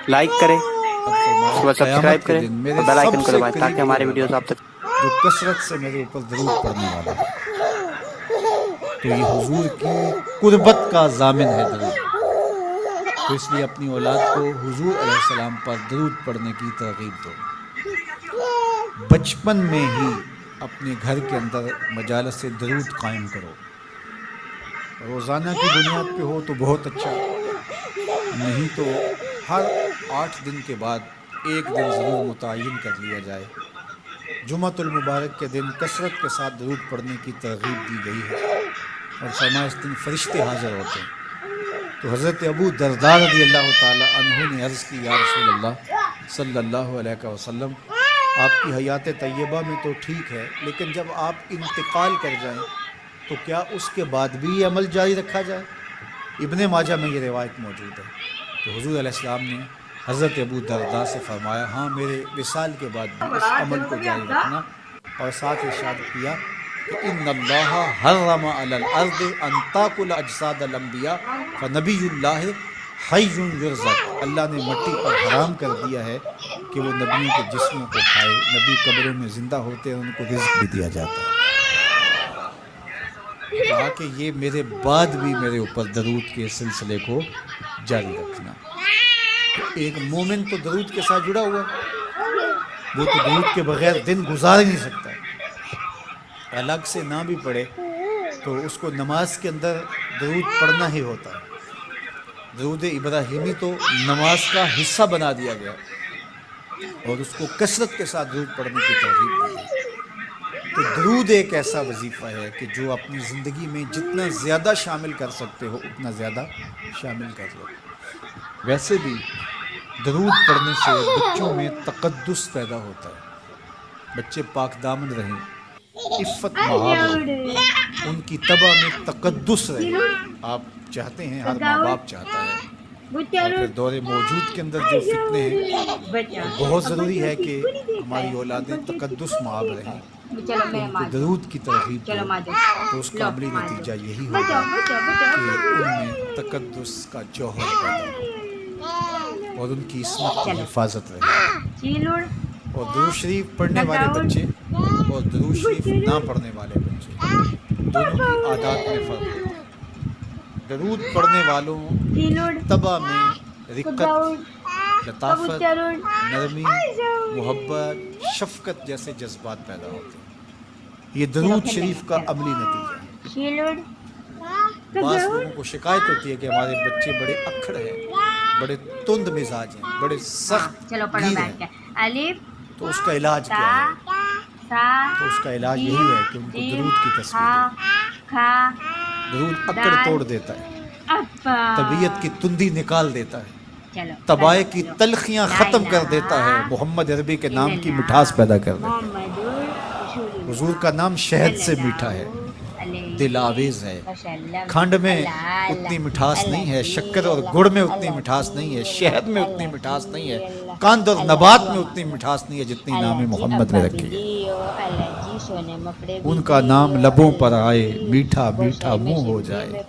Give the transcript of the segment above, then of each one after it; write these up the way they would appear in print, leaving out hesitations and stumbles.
Like کریں، صبح subscribe قیامت کے کریں دن میرے اور بیل آئکن سب کو سے دبائیں تاکہ قریب ہمارے وہ ویڈیوز ہوگا آپ تک۔ جو کثرت سے میرے اوپر درود پڑھنے والا ہے۔ تو یہ حضور کی قربت کا ضامن ہے درود، تو اس لیے اپنی اولاد کو حضور علیہ السلام پر درود پڑھنے کی ترغیب دو۔ بچپن میں ہی اپنے گھر کے اندر مجالس درود قائم کرو، روزانہ کی بنیاد پہ ہو تو بہت اچھا، نہیں تو ہر 8 دن کے بعد ایک دن ضرور متعین کر لیا جائے۔ جمعۃ المبارک کے دن کثرت کے ساتھ درود پڑھنے کی ترغیب دی گئی ہے، اور فرمایا اس دن فرشتے حاضر ہوتے ہیں۔ تو حضرت ابو درداء رضی اللہ تعالی عنہ نے عرض کی، یا رسول اللہ صلی اللہ علیہ وسلم، آپ کی حیات طیبہ میں تو ٹھیک ہے، لیکن جب آپ انتقال کر جائیں تو کیا اس کے بعد بھی یہ عمل جاری رکھا جائے؟ ابن ماجہ میں یہ روایت موجود ہے۔ تو حضور علیہ السلام نے حضرت ابو درداء سے فرمایا، ہاں میرے وصال کے بعد بھی اس عمل کو جاری رکھنا، اور ساتھ ارشاد کیا کہ ان اللہ حرم علی الارض ان تاکل اجساد الانبیاء فنبی اللہ حی یرزق، اللہ نے مٹی پر حرام کر دیا ہے کہ وہ نبیوں کے جسموں کو کھائے، نبی قبروں میں زندہ ہوتے ہیں، ان کو رزق بھی دیا جاتا ہے۔ کہا کہ یہ میرے بعد بھی میرے اوپر درود کے سلسلے کو جاری رکھنا۔ تو ایک مومن تو درود کے ساتھ جڑا ہوا ہے، وہ تو درود کے بغیر دن گزار ہی نہیں سکتا، الگ سے نہ بھی پڑھے تو اس کو نماز کے اندر درود پڑھنا ہی ہوتا ہے۔ درود ابراہیمی تو نماز کا حصہ بنا دیا گیا، اور اس کو کثرت کے ساتھ درود پڑھنے کی ترغیب دی گئی۔ تو درود ایک ایسا وظیفہ ہے کہ جو اپنی زندگی میں جتنا زیادہ شامل کر سکتے ہو اتنا زیادہ شامل کر لو۔ ویسے بھی درود پڑھنے سے بچوں میں تقدس پیدا ہوتا ہے، بچے پاک دامن رہیں، عفت مآب رہیں، ان کی طبع میں تقدس رہے۔ آپ چاہتے ہیں، ہر ماں باپ چاہتا ہے، اور پھر دور موجود کے اندر جو فتنے ہیں، تو بہت ضروری ہے کہ ہماری اولادیں تقدس مآب رہیں، تو ان کو درود کی ترغیب دو، تو اس کا عملی نتیجہ یہی ہوگا کہ ان میں تقدس کا جوہر پیدا ہو اور ان کی عصمت کی حفاظت رہے۔ اور درود شریف پڑھنے والے بچے اور درود شریف نہ پڑھنے والے بچے دونوں کی عادات میں فرق ہوتا ہے۔ درود پڑھنے والوں کی طبع میں رقت، لطافت، نرمی، محبت، شفقت جیسے جذبات پیدا ہوتے ہیں۔ یہ درود شریف کا عملی نتیجہ ہے۔ بعض لوگوں کو شکایت ہوتی ہے کہ ہمارے بچے بڑے اکھڑ ہیں، بڑے تند مزاج ہیں، بڑے سخت گیر ہیں، تو اس کا علاج کیا ہے؟ تو اس کا علاج یہی ہے کہ ان کو درود کی تسبیح دیں۔ درود اکڑ توڑ دیتا ہے، طبیعت کی تندی نکال دیتا ہے، طبائع کی تلخیاں ختم کر دیتا ہے، محمد عربی کے نام کی مٹھاس پیدا کر دیتا ہے۔ حضور کا نام شہد سے میٹھا ہے، دل آویز ہے، کھنڈ میں اتنی مٹھاس نہیں ہے، شکر اور گڑ میں اتنی مٹھاس نہیں ہے، شہد میں اتنی مٹھاس نہیں ہے، قند اور نبات میں اتنی مٹھاس نہیں ہے جتنی نام محمد میں رکھی ہے۔ ان کا نام لبوں پر آئے، میٹھا میٹھا منہ ہو جائے،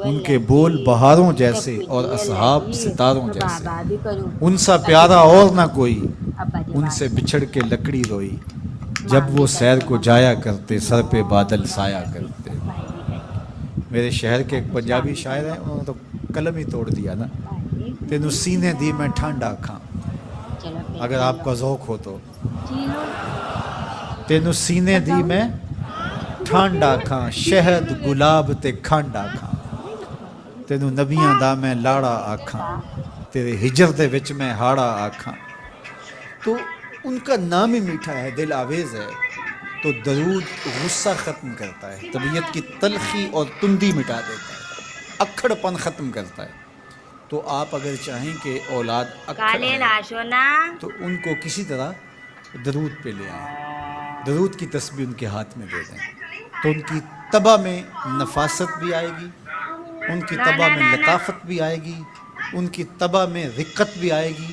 ان کے بول بہاروں جیسے اور اصحاب ستاروں جیسے، ان سا پیارا اور نہ کوئی، ان سے بچھڑ کے لکڑی روئی، جب وہ سیر کو جایا کرتے سر پہ بادل سایا کرتے۔ میرے شہر کے ایک پنجابی شاعر ہیں، انہوں نے تو قلم ہی توڑ دیا نا، تینوں سینے دی میں ٹھنڈ آکھاں، اگر آپ کا ذوق ہو تو، تینوں سینے دی میں ٹھنڈ آکھاں، شہد گلاب تے کھنڈ آکھاں، تینوں نبیاں دا میں لاڑا آکھاں، تیرے ہجر دے وچ میں ہاڑا آکھاں۔ تو ان کا نام ہی میٹھا ہے، دل آویز ہے، تو درود غصہ ختم کرتا ہے، طبیعت کی تلخی اور تندی مٹا دیتا ہے، اکھڑ پن ختم کرتا ہے۔ تو آپ اگر چاہیں کہ اولاد اکھڑ ہے تو ان کو کسی طرح درود پہ لے آئیں، درود کی تسبیح ان کے ہاتھ میں دے دیں، تو ان کی طبع میں نفاست بھی آئے گی، ان کی طبع میں لطافت بھی آئے گی، ان کی طبع میں رقت بھی آئے گی،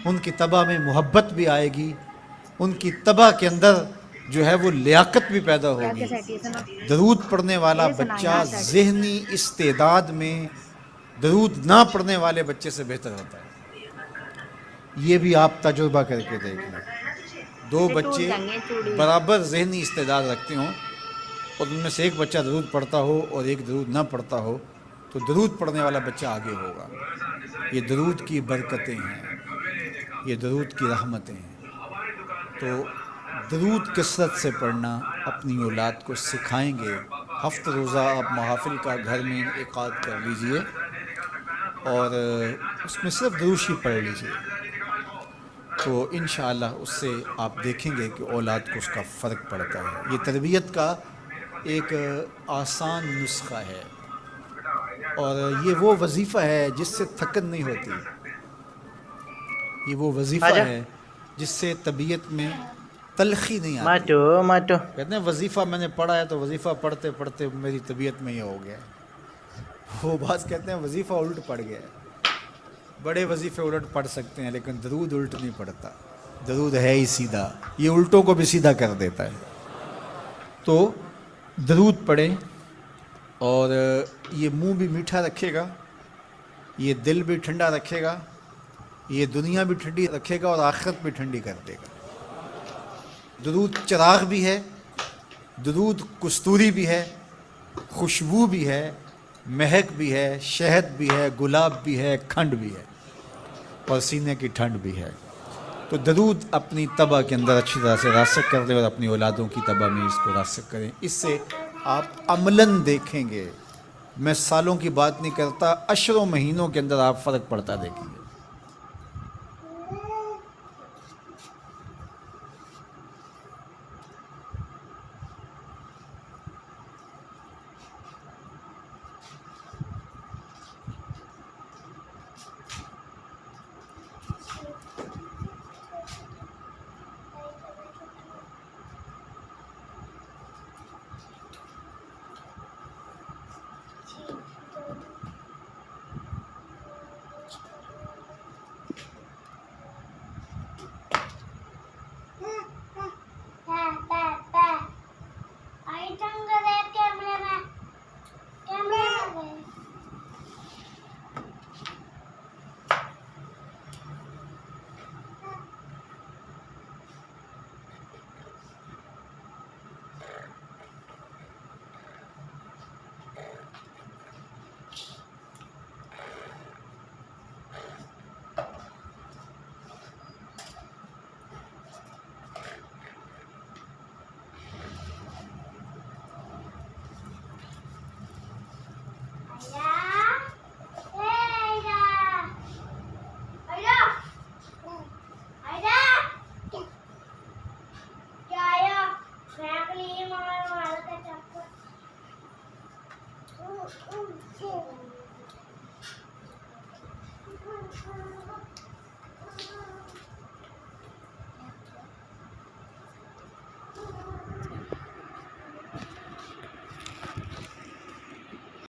ان کی طبع میں محبت بھی آئے گی، ان کی طبع کے اندر جو ہے وہ لیاقت بھی پیدا ہوگی۔ درود پڑھنے والا بچہ ذہنی استعداد میں درود نہ پڑھنے والے بچے سے بہتر ہوتا ہے۔ یہ بھی آپ تجربہ کر کے دیکھ لیں. دو بچے برابر ذہنی استعداد رکھتے ہوں اور ان میں سے ایک بچہ درود پڑھتا ہو اور ایک درود نہ پڑھتا ہو تو درود پڑھنے والا بچہ آگے ہوگا. یہ درود کی برکتیں ہیں, یہ درود کی رحمتیں ہیں. تو درود کثرت سے پڑھنا اپنی اولاد کو سکھائیں گے. ہفتہ روزہ آپ محافل کا گھر میں انعقاد کر لیجئے اور اس میں صرف دروش ہی پڑھ لیجئے, تو انشاءاللہ اس سے آپ دیکھیں گے کہ اولاد کو اس کا فرق پڑتا ہے. یہ تربیت کا ایک آسان نسخہ ہے اور یہ وہ وظیفہ ہے جس سے تھکن نہیں ہوتی. یہ وہ وظیفہ ہے جس سے طبیعت میں تلخی نہیں آتی. کہتے ہیں وظیفہ میں نے پڑھا ہے تو وظیفہ پڑھتے پڑھتے میری طبیعت میں یہ ہو گیا ہے. وہ بعض کہتے ہیں وظیفہ الٹ پڑ گیا ہے. بڑے وظیفے الٹ پڑھ سکتے ہیں لیکن درود الٹ نہیں پڑتا. درود ہے ہی سیدھا, یہ الٹوں کو بھی سیدھا کر دیتا ہے. تو درود پڑھیں اور یہ منہ بھی میٹھا رکھے گا, یہ دل بھی ٹھنڈا رکھے گا, یہ دنیا بھی ٹھنڈی رکھے گا اور آخرت بھی ٹھنڈی کر دے گا. درود چراغ بھی ہے, درود کستوری بھی ہے, خوشبو بھی ہے, مہک بھی ہے, شہد بھی ہے, گلاب بھی ہے, کھنڈ بھی ہے اور سینے کی ٹھنڈ بھی ہے. تو درود اپنی طبع کے اندر اچھی طرح سے راسخ کر دیں اور اپنی اولادوں کی طبع میں اس کو راسخ کریں. اس سے آپ عملاً دیکھیں گے, میں سالوں کی بات نہیں کرتا, اشروں مہینوں کے اندر آپ فرق پڑتا دیکھیں گے.